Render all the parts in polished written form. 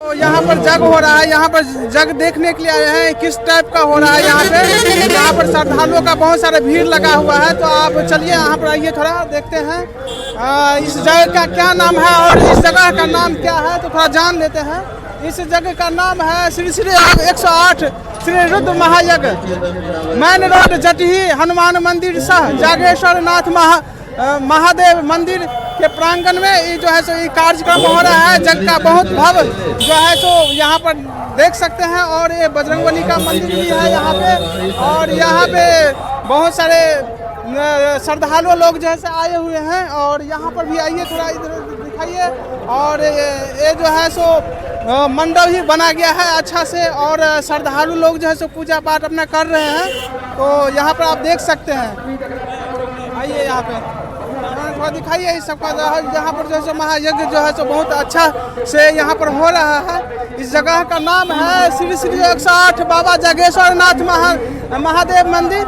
तो यहाँ पर जग हो रहा है, यहाँ पर जग देखने के लिए आए हैं किस टाइप का हो रहा है यहाँ पे। यहाँ पर श्रद्धालुओं का बहुत सारा भीड़ लगा हुआ है। तो आप चलिए यहाँ पर आइए, थोड़ा देखते हैं इस जगह का क्या नाम है और इस जगह का नाम क्या है, तो थोड़ा जान लेते हैं। इस जगह का नाम है श्री श्री 108 श्री रुद्र महायज्ञ मैन रोड जटही हनुमान मंदिर सह जागेश्वर नाथ महादेव मंदिर के प्रांगण में ये जो है सो ये कार्यक्रम हो रहा है। जग का बहुत भव्य जो है सो यहाँ पर देख सकते हैं। और ये बजरंगबली का मंदिर भी है यहाँ पे। और यहाँ पे बहुत सारे श्रद्धालु लोग जो है से आए हुए हैं। और यहाँ पर भी आइए, थोड़ा इधर दिखाइए। और ये जो है सो मंडप ही बना गया है अच्छा से। और श्रद्धालु लोग जो है सो पूजा पाठ अपना कर रहे हैं। तो यहाँ पर आप देख सकते हैं, आइए यहाँ पे थोड़ा दिखाइए इस सबका। यहाँ पर जो है महायज्ञ जो है सो बहुत अच्छा से यहाँ पर हो रहा है। इस जगह का नाम है श्री श्री 108 बाबा जागेश्वर नाथ महादेव मंदिर।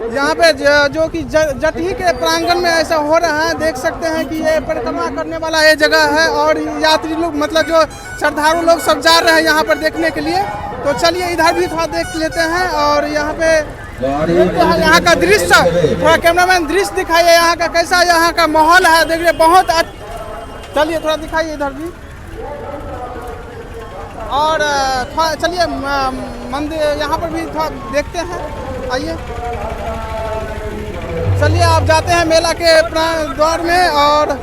यहाँ पे जो कि जटही के प्रांगण में ऐसा हो रहा है। देख सकते हैं कि ये परिक्रमा करने वाला ये जगह है। और यात्री लोग मतलब जो श्रद्धालु लोग सब जा रहे हैं यहाँ पर देखने के लिए। तो चलिए इधर भी थोड़ा देख लेते हैं। और यहाँ पे यहाँ का दृश्य, थोड़ा कैमरामैन दृश्य दिखाइए यहाँ का, कैसा यहाँ का माहौल है देखिए बहुत। चलिए थोड़ा दिखाइए इधर भी। और थोड़ा चलिए मंदिर यहाँ पर भी थोड़ा देखते हैं, आइए। चलिए आप जाते हैं मेला के द्वार में। और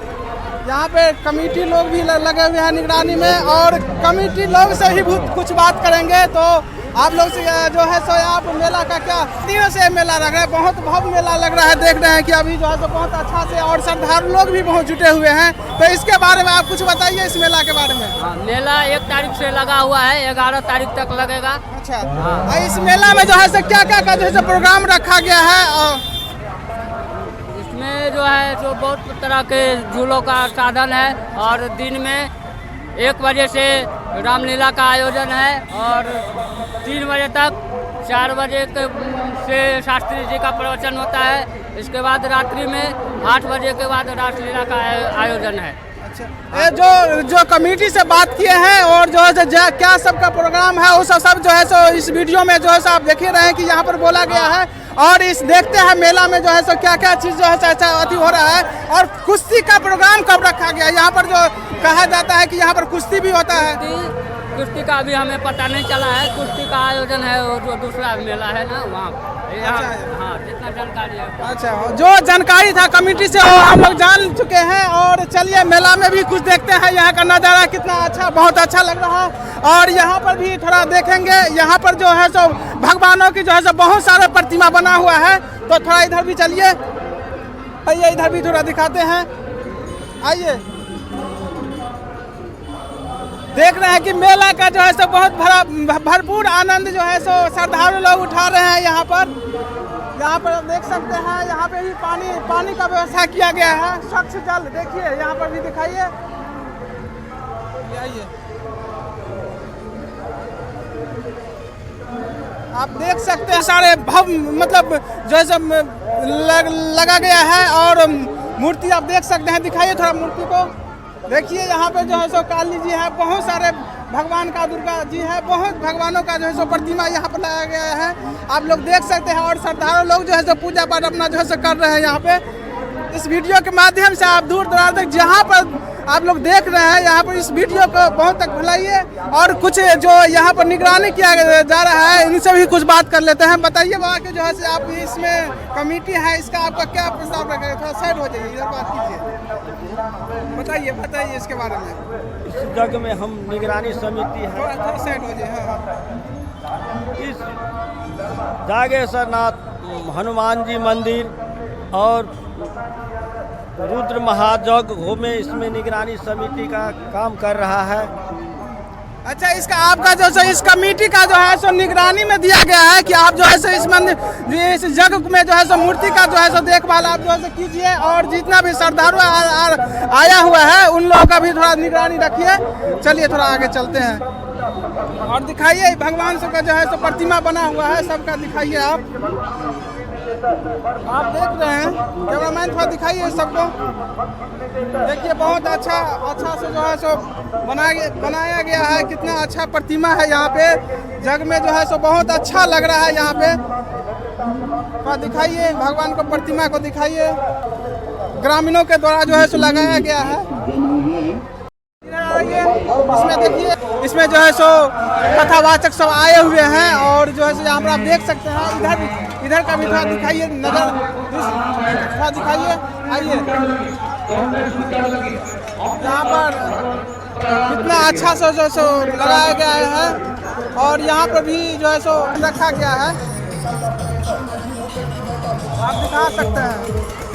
यहाँ पे कमेटी लोग भी लगे हुए हैं निगरानी में। और कमेटी लोग से ही कुछ बात करेंगे। तो आप लोग से जो है सो आप मेला का क्या दिनों से मेला लग रहा है, बहुत भव्य मेला लग रहा है। देख रहे हैं कि अभी जो है तो बहुत अच्छा से। और श्रद्धालु लोग भी बहुत जुटे हुए हैं। तो इसके बारे में आप कुछ बताइए इस मेला के बारे में। मेला 1 तारीख से लगा हुआ है, 11 तारीख तक लगेगा। अच्छा, इस मेला में जो है सो क्या क्या का जो है प्रोग्राम रखा गया है? इसमें जो है जो बहुत तरह के झूलों का साधन है। और दिन में 1 बजे से रामलीला का आयोजन है। और 3 बजे तक 4 बजे से शास्त्री जी का प्रवचन होता है। इसके बाद रात्रि में 8 बजे के बाद रासलीला का आयोजन है। अच्छा, जो कमेटी से बात किए हैं और जो है क्या सबका प्रोग्राम है वो सब जो है सो इस वीडियो में जो है सो आप देख ही रहे हैं कि यहाँ पर बोला गया है। और इस देखते हैं मेला में जो है सो क्या क्या चीज़ जो है अच्छा अति हो रहा है। और कुश्ती का प्रोग्राम कब रखा गया है? यहाँ पर जो कहा जाता है कि यहाँ पर कुश्ती भी होता है। कुश्ती का अभी हमें पता नहीं चला है। कुश्ती का आयोजन है और जो दूसरा मेला है ना वहाँ। हाँ, जितना जानकारी है। अच्छा, जो जानकारी था कमेटी से वो हम लोग जान चुके हैं। और चलिए मेला में भी कुछ देखते हैं। यहाँ का नज़ारा कितना अच्छा, बहुत अच्छा लग रहा है। और यहाँ पर भी थोड़ा देखेंगे। यहाँ पर जो है सो भगवानों की जो है सो बहुत सारे प्रतिमा बना हुआ है। तो थोड़ा इधर भी चलिए, आइए इधर भी थोड़ा दिखाते हैं, आइए। देख रहे हैं कि मेला का जो है सो बहुत भरपूर आनंद जो है सो श्रद्धालु लोग उठा रहे हैं यहाँ पर। यहाँ पर देख सकते हैं, यहाँ पे भी पानी का व्यवस्था किया गया है, स्वच्छ जल। देखिए यहाँ पर भी दिखाइए, आइए। आप देख सकते हैं सारे भव्य मतलब जो है सब लगा गया है। और मूर्ति आप देख सकते हैं, दिखाइए थोड़ा मूर्ति को। देखिए यहाँ पे जो है सो काली जी है, बहुत सारे भगवान का, दुर्गा जी है, बहुत भगवानों का जो है सो प्रतिमा यहाँ पर लगाया गया है, आप लोग देख सकते हैं। और श्रद्धालु लोग जो है सो पूजा पाठ अपना जो है सो कर रहे हैं यहाँ पे। इस वीडियो के माध्यम से आप दूर दराज तक जहाँ पर आप लोग देख रहे हैं, यहाँ पर इस वीडियो को बहुत तक फैलाइए। और कुछ जो यहाँ पर निगरानी किया जा रहा है इनसे भी कुछ बात कर लेते हैं। बताइए बाबा कि जो है से आप इसमें कमेटी है, इसका आपका क्या प्रस्ताव रखेगा? थोड़ा साइड हो जाइए, इधर बात कीजिए, बताइए इसके बारे में। इस जगह में हम निगरानी समिति है, थोड़ा साइड हो जाइए। हाँ, इस जागेश्वर नाथ हनुमान जी मंदिर और रुद्र महायज्ञ में इसमें निगरानी समिति का काम कर रहा है। अच्छा, इसका आपका जो है इस कमेटी का जो है सो निगरानी में दिया गया है कि आप जो है सो इस मंदिर इस जगह में जो है सो मूर्ति का जो है सो देखभाल आप जो है सो कीजिए। और जितना भी श्रद्धालु आया हुआ है उन लोगों का भी थोड़ा निगरानी रखिए। चलिए थोड़ा आगे चलते हैं और दिखाइए भगवान सबका जो है सो प्रतिमा बना हुआ है, सबका दिखाइए आप। आप देख रहे हैं, कैमरामैन थोड़ा दिखाइए सबको। देखिए बहुत अच्छा से जो है सो बनाया गया है। कितना अच्छा प्रतिमा है यहाँ पे, जग में जो है सो बहुत अच्छा लग रहा है यहाँ पे। थोड़ा दिखाइए भगवान को, प्रतिमा को दिखाइए। ग्रामीणों के द्वारा जो है सो लगाया गया है। इसमें देखिए, इसमें जो है सो कथावाचक सब आए हुए हैं और जो है सो यहाँ पर आप देख सकते हैं। इधर का भी थोड़ा दिखाइए, नजर थोड़ा दिखाइए। आइए, यहाँ पर कितना अच्छा से जो है सो लगाया गया है और यहाँ पर भी जो है सो रखा गया है। आप दिखा सकते हैं,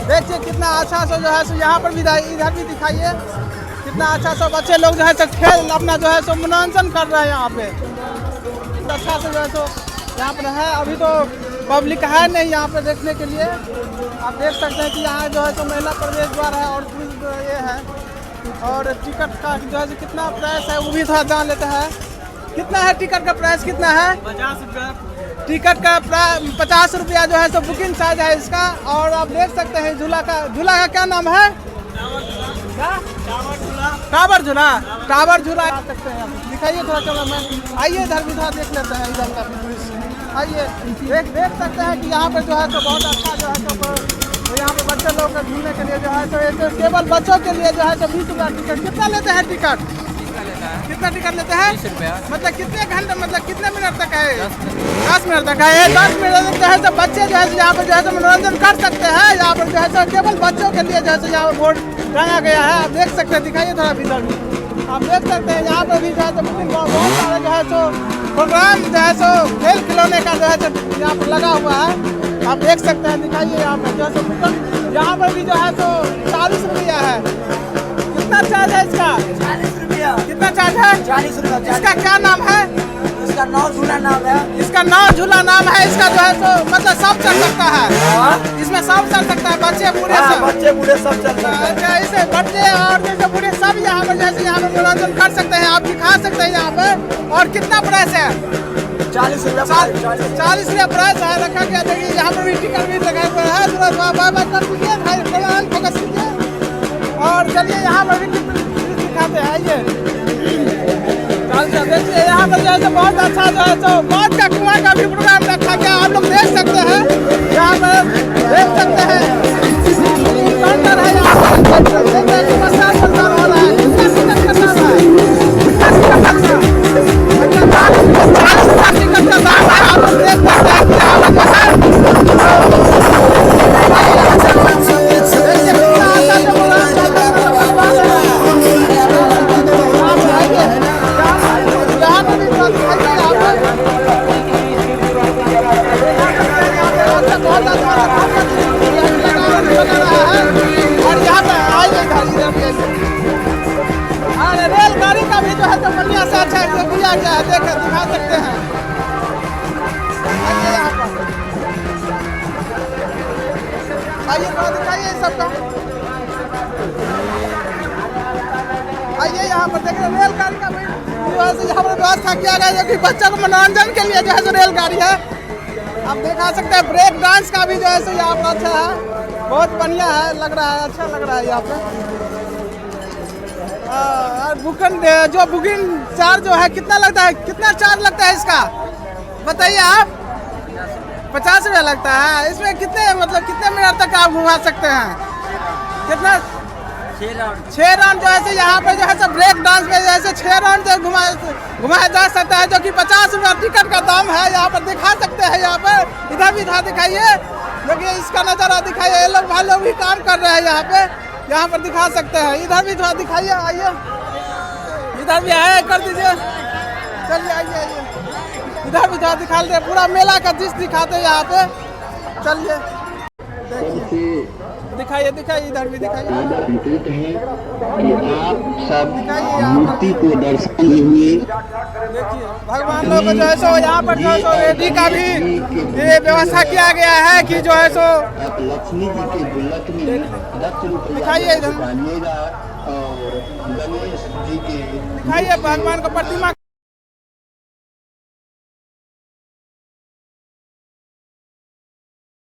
देखिए कितना अच्छा से जो है सो यहाँ पर भी, इधर भी दिखाइए। कितना अच्छा से बच्चे लोग जो है सो खेल अपना जो है सो मनोरंजन कर रहे हैं यहाँ पे। अच्छा से जो है सो यहाँ पर है। अभी तो पब्लिक है नहीं यहाँ पे देखने के लिए। आप देख सकते हैं कि यहाँ जो है सो महिला प्रवेश द्वार है और ये है। और टिकट का जो है सो कितना प्राइस है वो भी थोड़ा जान लेते हैं। कितना है टिकट का प्राइस, कितना है? 50 रुपया टिकट का। 50 रुपया जो है सो बुकिंग चार्ज है इसका। और आप देख सकते हैं झूला का क्या नाम है? टावर झूला। टावर झूला आ सकते हैं। दिखाइए थोड़ा कैमरामैन। आइए इधर भी थोड़ा देख लेते हैं, इधर का। आइए देख सकते हैं कि यहाँ पर जो है तो बहुत अच्छा जो है तो यहाँ पे बच्चे लोग को झूलने के लिए जो है तो केवल बच्चों के लिए जो है तो 20 रुपया टिकट। कितना लेते हैं टिकट? कितना टिकट लेते हैं? 20 रुपया। मतलब कितने घंटे, मतलब कितने मिनट तक है? 10 मिनट तक है। 10 मिनट तक जो है तो बच्चे जो है यहाँ पर जो है तो मनोरंजन कर सकते हैं। यहाँ पर जो है तो केवल बच्चों के लिए जो है यहाँ बोर्ड टांगा गया है। आप देख सकते हैं, दिखाइए थोड़ा भीतर भी। आप देख सकते हैं यहाँ पर भी जो है तो बहुत सारे जो है तो प्रोग्राम जो है सो खेल खिलौने का जो है तो यहाँ पर लगा हुआ है। आप देख सकते हैं, दिखाइए यहाँ पर जो है सो यहाँ पर भी जो है तो 40 रुपया है। कितना चार्ज है इसका? 40 रुपया। कितना चार्ज है? 40 रुपया। इसका क्या नाम है? इसका नाव झूला नाम है। इसका नाव झूला नाम है। इसका जो है तो मतलब सब चल सकता है। इसमें सब चल सकता है, बच्चे बूढ़े सब। बच्चे बूढ़े सब चल सकते हैं। अच्छा, इसे बच्चे और जैसे बूढ़े सब यहाँ पर जैसे यहाँ पर मनोरंजन कर सकते हैं। आप दिखा सकते हैं यहाँ पे। और कितना प्राइस है? 40 रुपया। 40 रुपया प्राइस है, रखा गया। देखिए यहाँ पर भी टिकट भी लगा हुआ है। बाय कर दीजिए, फोकस कीजिए और चलिए यहाँ पर भी दिखाते हैं। आइए देखिए यहाँ पर जो है तो बहुत अच्छा जो है तो मौत का कुआं का भी प्रोग्राम रखा गया। आप लोग देख सकते हैं, यहाँ पर देख सकते हैं काउंटर है। यहाँ पर देख सकते हैं कि मसाज हो रहा है। कितना टिकट करना है? टिकट का दाम है। आप लोग देख सकते हैं कि यहाँ रेलगाड़ी का भी जो है तो बढ़िया से अच्छा दिया गया है। देख दिखा सकते हैं। आइए यहाँ पर, आइए थोड़ा दिखाइए सबका। आइए यहाँ पर देख रहे रेलगाड़ी का भी जो है यहाँ पर व्यवस्था किया गया है, जो कि बच्चों को मनोरंजन के लिए जो है जो रेलगाड़ी है। आप दिखा सकते हैं। ब्रेक डांस का भी जो है यहाँ पर अच्छा है, बहुत बढ़िया है, लग रहा है, अच्छा लग रहा है यहाँ पे। बुकिंग चार्ज जो है कितना लगता है? कितना चार्ज लगता है इसका बताइए आप? 50 रुपया लगता है। इसमें कितने मतलब कितने मिनट तक आप घुमा सकते हैं? कितना? 6 राउंड जो है यहाँ पे जो है ब्रेक डांस में जैसे 6 राउंड जो घुमाया जा सकता है, जो कि 50 रुपया टिकट का दाम है। यहाँ पर दिखा सकते हैं। यहाँ पर इधर भी दिखाइए, जो कि इसका नज़ारा दिखाइए। ये लोग भाई लोग भी काम कर रहे हैं यहाँ पे, यहाँ पर दिखा सकते हैं। इधर भी थोड़ा दिखाइए। आइए इधर भी है, कर दीजिए। चलिए आइए इधर भी थोड़ा दिखा लेते, पूरा मेला का दृश्य दिखाते हैं यहाँ पे। चलिए देखिए, दिखाइए इधर भी दिखाइए। कि आप सब मूर्ति को दर्शन हुए। देखिए भगवान लोग को जो है सो यहाँ पर जो है सो रेडी का भी ये व्यवस्था किया गया है कि जो है सो लक्ष्मी जी के गुल्लक में 10 रुपये दिखाइए इधर, और गणेश जी के दिखाइए भगवान को प्रतिमा।